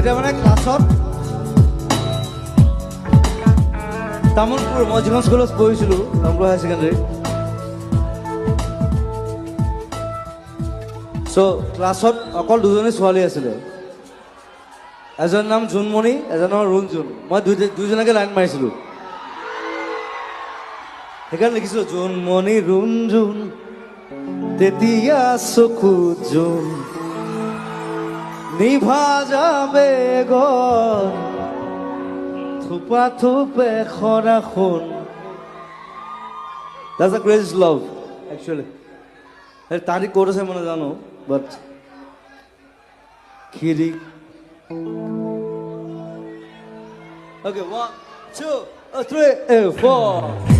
তেতিয়া মানে ক্লাছত তামোলপুৰ মই যিখন স্কুলত পঢ়িছিলোঁ তামোলপুৰ হায়াৰ ছেকেণ্ডেৰী চ' ক্লাছত অকল দুজনী ছোৱালী আছিলে এজনৰ নাম জোনমণি এজনৰ নাম ৰুণজোন মই দুইজনকে লাইন মাৰিছিলোঁ সেইকাৰণে লিখিছিলোঁ জোনমণি ৰুণজোন তেতিয়া চকু জোন নিভা যাবে গন থোপা থোপে খৰা খুন That's the greatest love actually তাৰি কৰেছে মনে জানো বাট খিৰি Okay, 1, 2, 3, 4